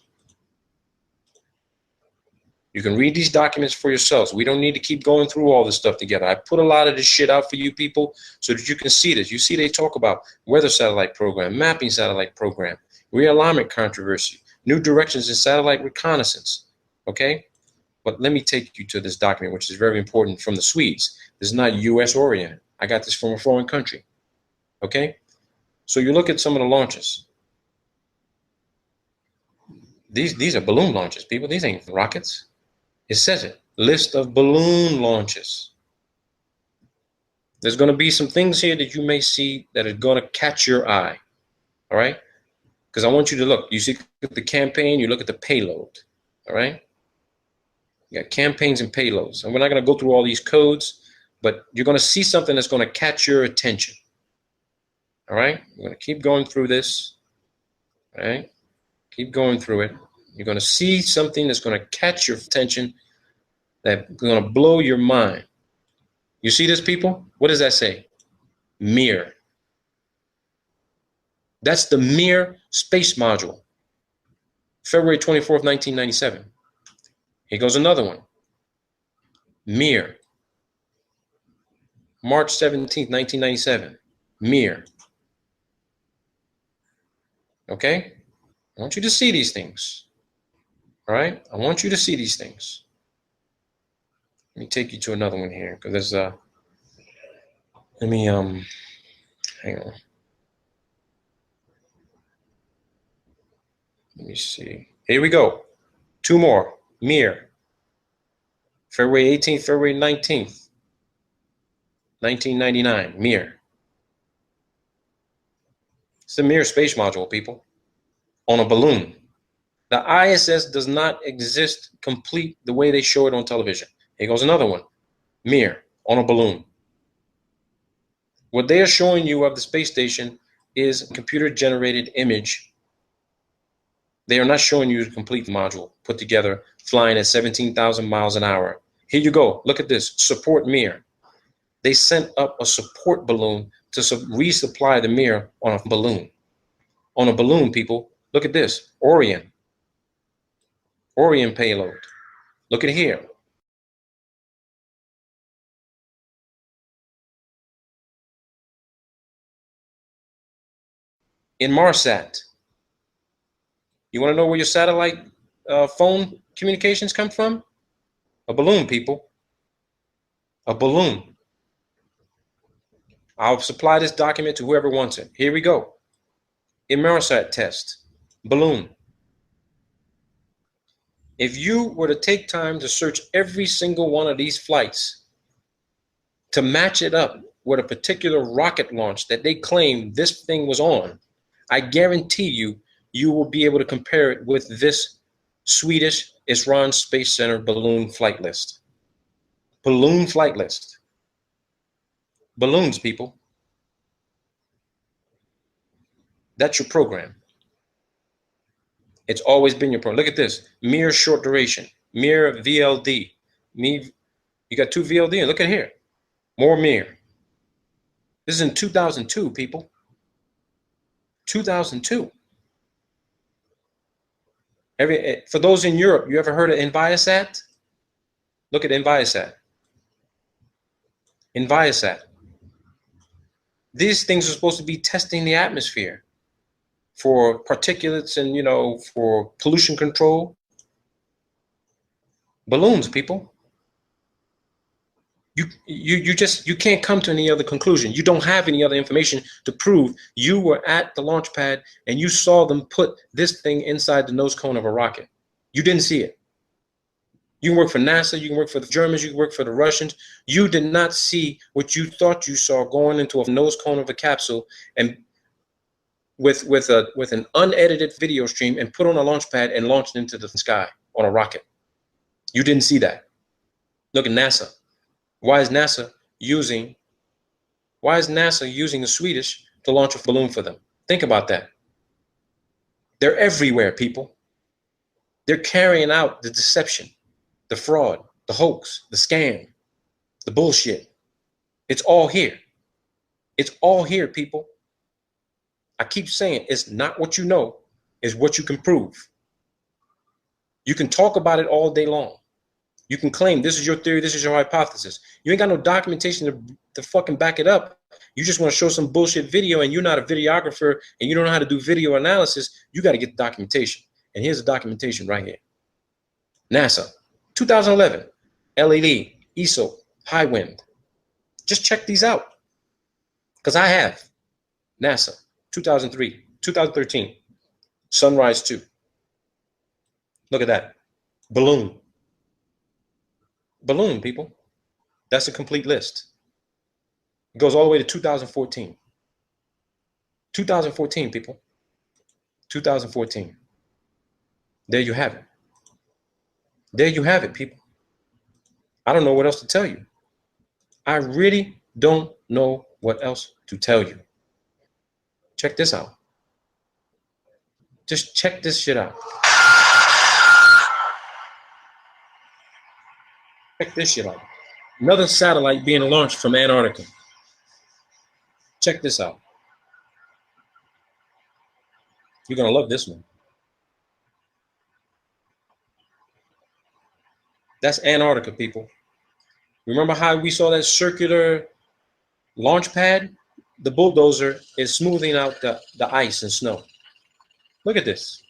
You can read these documents for yourselves. We don't need to keep going through all this stuff together. I put a lot of this shit out for you people so that you can see this. You see they talk about weather satellite program, mapping satellite program, realignment controversy, new directions in satellite reconnaissance, okay? But let me take you to this document, which is very important from the Swedes. This is not US oriented. I got this from a foreign country, okay? So you look at some of the launches. These are balloon launches, people. These ain't rockets. It says it, list of balloon launches. There's going to be some things here that you may see that are going to catch your eye, all right? Because I want you to look. You see the campaign, you look at the payload, all right? You got campaigns and payloads. And we're not going to go through all these codes, but you're going to see something that's going to catch your attention. All right? We're going to keep going through this. All right? Keep going through it. You're going to see something that's going to catch your attention, that's going to blow your mind. You see this, people? What does that say? Mir. That's the Mir space module. February 24th, 1997. Here goes another one. Mir. March 17th, 1997. Mir. Okay? I want you to see these things. All right? I want you to see these things. Let me take you to another one here, because there's let me hang on. Let me see. Here we go. Two more. Mir. February 18th, February 19th, 1999. Mir. It's the Mir space module, people. On a balloon. The ISS does not exist complete the way they show it on television. Here goes another one. Mir. On a balloon. What they are showing you of the space station is a computer-generated image. They are not showing you the complete module put together, flying at 17,000 miles an hour. Here you go. Look at this. Support Mir. They sent up a support balloon to resupply the Mir on a balloon. On a balloon, people. Look at this. Orion. Orion payload. Look at here. Inmarsat. You want to know where your satellite phone communications come from? A balloon, people. A balloon. I'll supply this document to whoever wants it. Here we go. Inmarsat test. Balloon. If you were to take time to search every single one of these flights to match it up with a particular rocket launch that they claim this thing was on, I guarantee you, you will be able to compare it with this Swedish Esran Space Center balloon flight list. Balloon flight list. Balloons, people. That's your program. It's always been your program. Look at this. Mir short duration. Mir VLD. You got two VLD, and look at here. More Mir. This is in 2002, people. 2002. For those in Europe, you ever heard of Enviasat? Look at Enviasat. Enviasat. These things are supposed to be testing the atmosphere for particulates and, for pollution control. Balloons, people. You can't come to any other conclusion. You don't have any other information to prove you were at the launch pad and you saw them put this thing inside the nose cone of a rocket. You didn't see it. You can work for NASA, you can work for the Germans, you can work for the Russians. You did not see what you thought you saw going into a nose cone of a capsule and with an unedited video stream and put on a launch pad and launched into the sky on a rocket. You didn't see that. Look at NASA. Why is NASA using the Swedish to launch a balloon for them? Think about that. They're everywhere, people. They're carrying out the deception, the fraud, the hoax, the scam, the bullshit. It's all here. It's all here, people. I keep saying it's not what you know, it's what you can prove. You can talk about it all day long. You can claim this is your theory, this is your hypothesis. You ain't got no documentation to fucking back it up. You just want to show some bullshit video and you're not a videographer and you don't know how to do video analysis. You got to get the documentation. And here's the documentation right here. NASA, 2011, LED, ESO, high wind. Just check these out. Because I have. NASA, 2003, 2013, Sunrise 2. Look at that. Balloon. Balloon, people. That's a complete list. It goes all the way to 2014. 2014, people. 2014. There you have it. There you have it, people. I don't know what else to tell you. I really don't know what else to tell you. Check this out. Just check this shit out. Check this shit out. Another satellite being launched from Antarctica. Check this out. You're going to love this one. That's Antarctica, people. Remember how we saw that circular launch pad? The bulldozer is smoothing out the ice and snow. Look at this.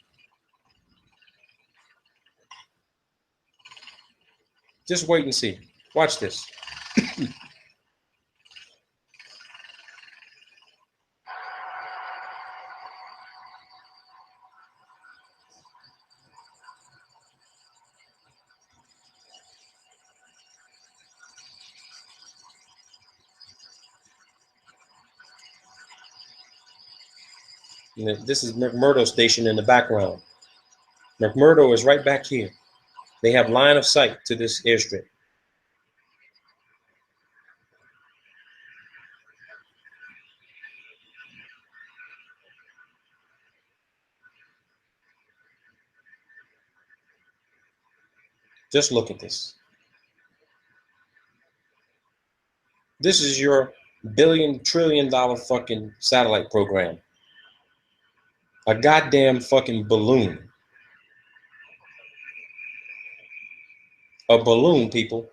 Just wait and see. Watch this. This is McMurdo Station in the background. McMurdo is right back here. They have line of sight to this airstrip. Just look at this. This is your billion-trillion-dollar fucking satellite program. A goddamn fucking balloon. A balloon, people.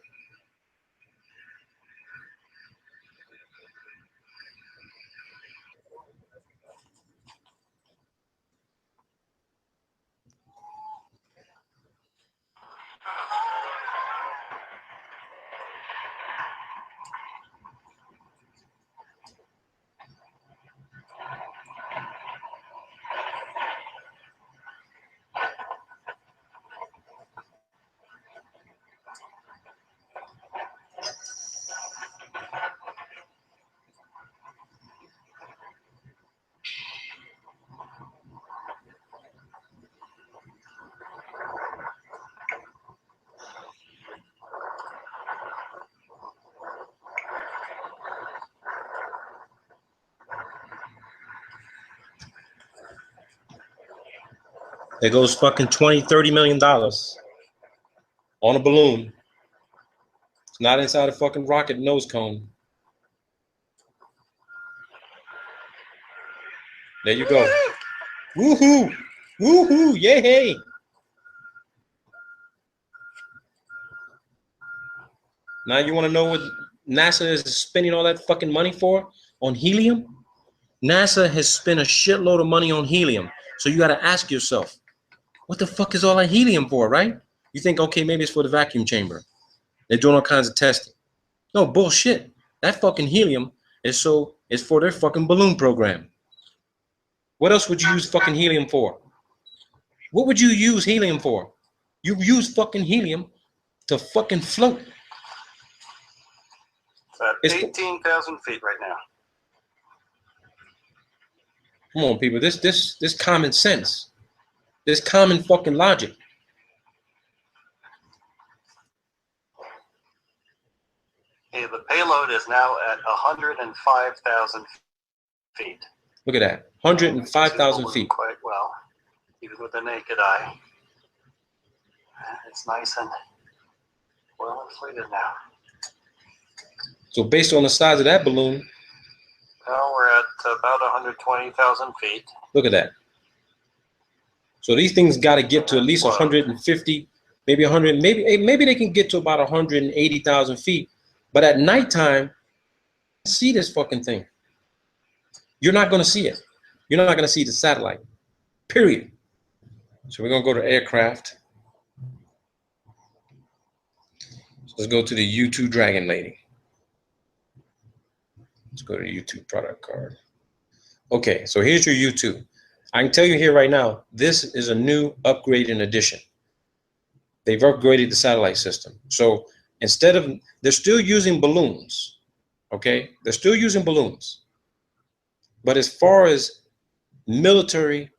There goes fucking $20-30 million on a balloon. It's not inside a fucking rocket nose cone. There you go. Woohoo! Woohoo! Yay! Now you want to know what NASA is spending all that fucking money for? On helium? NASA has spent a shitload of money on helium. So you got to ask yourself, what the fuck is all that helium for, right? You think, okay, maybe it's for the vacuum chamber. They're doing all kinds of testing. No, bullshit. That fucking helium is for their fucking balloon program. What else would you use fucking helium for? What would you use helium for? You use fucking helium to fucking float. It's at 18,000 feet right now. Come on, people. This common sense. This common fucking logic. Okay, the payload is now at 105,000 feet. Look at that. 105,000 feet. Quite well, even with the naked eye. It's nice and well inflated now. So based on the size of that balloon, well, we're at about 120,000 feet. Look at that. So these things got to get to at least 150, maybe 100, maybe they can get to about 180,000 feet. But at nighttime, see this fucking thing. You're not going to see it. You're not going to see the satellite, period. So we're going to go to aircraft. So let's go to the U2 Dragon Lady. Let's go to the U2 product card. Okay, so here's your U2. I can tell you here right now, this is a new upgraded edition. They've upgraded the satellite system. So instead of, they're still using balloons, okay? They're still using balloons. But as far as military,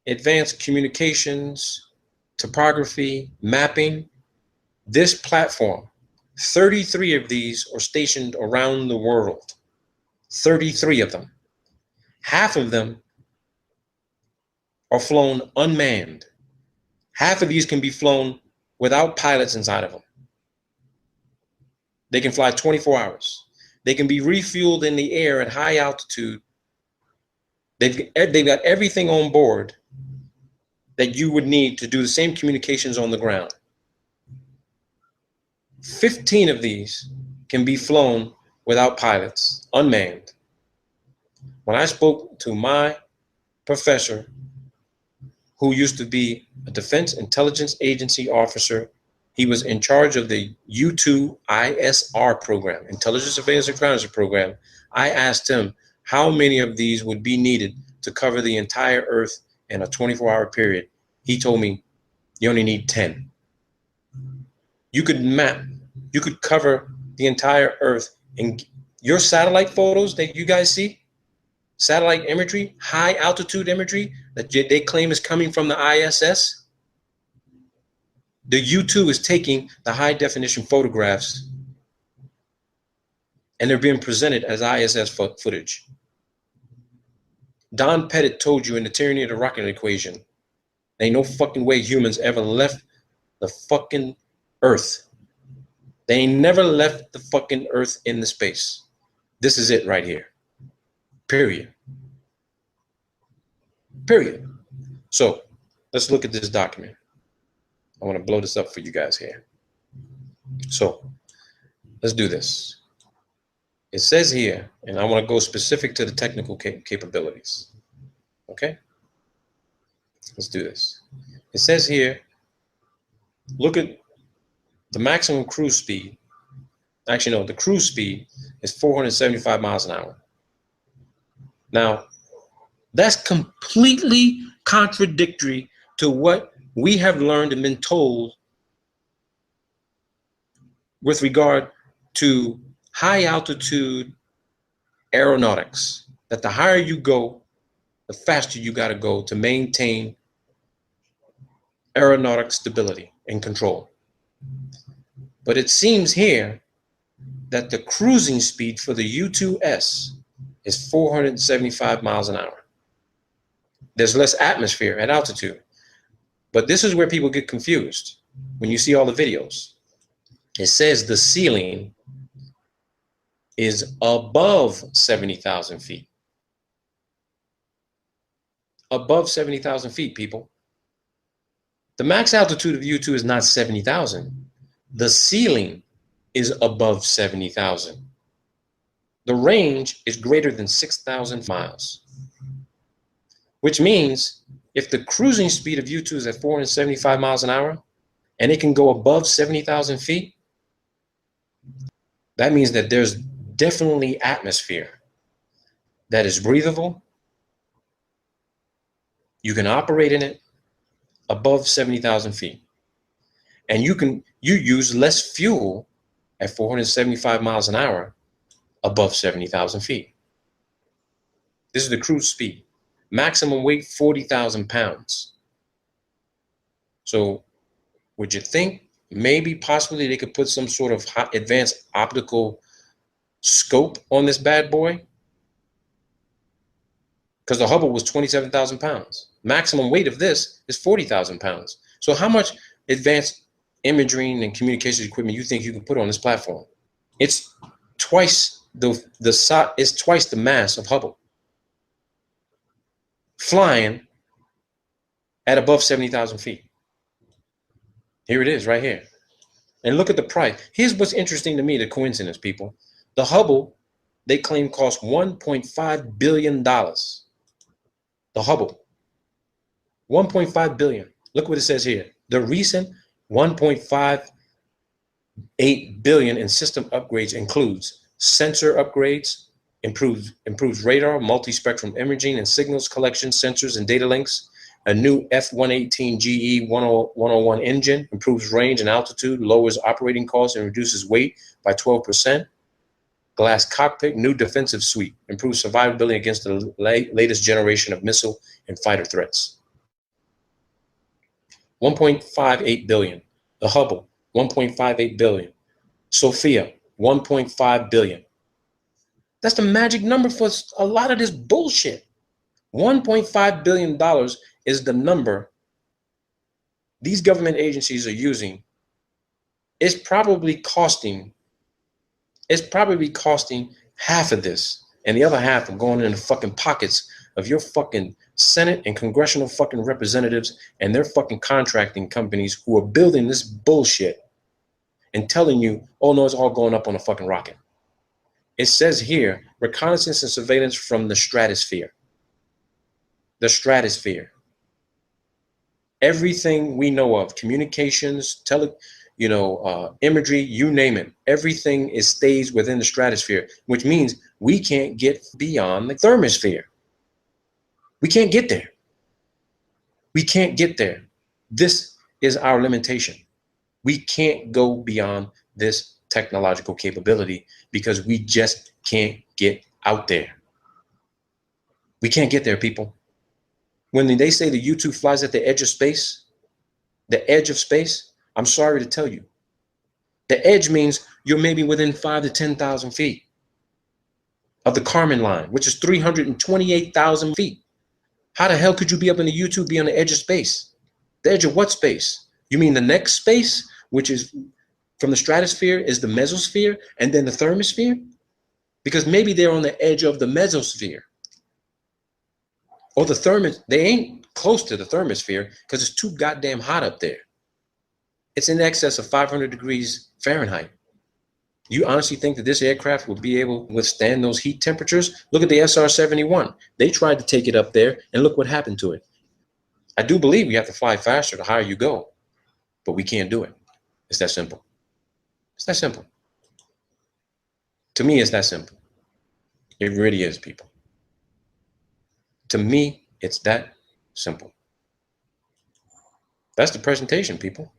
advanced communications, topography, mapping, this platform 33 of these are stationed around the world. 33 of them. Half of them are flown unmanned. Half of these can be flown without pilots inside of them. They can fly 24 hours. They can be refueled in the air at high altitude. They've got everything on board that you would need to do the same communications on the ground. 15 of these can be flown without pilots, unmanned. When I spoke to my professor, who used to be a Defense Intelligence Agency officer, he was in charge of the U-2 ISR program, Intelligence Surveillance and Reconnaissance program. I asked him how many of these would be needed to cover the entire Earth in a 24-hour period. He told me, you only need 10. You could cover the entire Earth. And your satellite photos that you guys see, satellite imagery, high altitude imagery that they claim is coming from the ISS, the U-2 is taking the high definition photographs and they're being presented as ISS footage. Don Pettit told you in the Tyranny of the Rocket equation, there ain't no fucking way humans ever left the fucking Earth. They ain't never left the fucking Earth in the space. This is it right here. Period. Period. So let's look at this document. I want to blow this up for you guys here. So let's do this. It says here, and I want to go specific to the technical capabilities. Okay? Let's do this. It says here, look at the maximum cruise speed. Actually, no, the cruise speed is 475 miles an hour. Now, that's completely contradictory to what we have learned and been told with regard to high altitude aeronautics, that the higher you go, the faster you got to go to maintain aeronautic stability and control. But it seems here that the cruising speed for the U-2S is 475 miles an hour. There's less atmosphere at altitude. But this is where people get confused when you see all the videos. It says the ceiling is above 70,000 feet. Above 70,000 feet, people. The max altitude of U-2 is not 70,000. The ceiling is above 70,000. The range is greater than 6,000 miles. Which means if the cruising speed of U-2 is at 475 miles an hour and it can go above 70,000 feet, that means that there's definitely atmosphere that is breathable. You can operate in it above 70,000 feet. And you use less fuel at 475 miles an hour above 70,000 feet. This is the cruise speed. Maximum weight, 40,000 pounds. So would you think maybe possibly they could put some sort of advanced optical scope on this bad boy? Because the Hubble was 27,000 pounds. Maximum weight of this is 40,000 pounds. So how much advanced imaging and communications equipment you think you can put on this platform? It's twice it's twice the mass of Hubble, flying at above 70,000 feet. Here it is right here. And look at the price. Here's what's interesting to me, the coincidence, people. The Hubble, they claim, cost $1.5 billion. The Hubble, 1.5 billion. Look what it says here. The recent 1.58 billion in system upgrades includes sensor upgrades, improves radar, multi-spectrum imaging and signals collection, sensors and data links, a new F-118 GE 101 engine, improves range and altitude, lowers operating costs and reduces weight by 12%. Glass cockpit, new defensive suite, improves survivability against the latest generation of missile and fighter threats. 1.58 billion. The Hubble, 1.58 billion. Sophia, 1.5 billion. That's the magic number for a lot of this bullshit. $1.5 billion is the number these government agencies are using. It's probably costing half of this, and the other half are going in the fucking pockets of your fucking Senate and congressional fucking representatives and their fucking contracting companies who are building this bullshit and telling you, oh no, it's all going up on a fucking rocket. It says here, reconnaissance and surveillance from the stratosphere. The stratosphere. Everything we know of, communications, imagery, you name it, everything stays within the stratosphere, which means we can't get beyond the thermosphere. We can't get there. We can't get there. This is our limitation. We can't go beyond this technological capability because we just can't get out there. We can't get there, people. When they say the U-2 flies at the edge of space, I'm sorry to tell you, the edge means you're maybe within 5,000 to 10,000 feet of the Kármán line, which is 328,000 feet. How the hell could you be up in the U-2, be on the edge of space? The edge of what space? You mean the next space, which is from the stratosphere, is the mesosphere, and then the thermosphere? Because maybe they're on the edge of the mesosphere. Or they ain't close to the thermosphere because it's too goddamn hot up there. It's in excess of 500 degrees Fahrenheit. You honestly think that this aircraft will be able to withstand those heat temperatures? Look at the SR-71. They tried to take it up there, and look what happened to it. I do believe we have to fly faster the higher you go, but we can't do it. It's that simple. It's that simple. To me, it's that simple. It really is, people. To me, it's that simple. That's the presentation, people.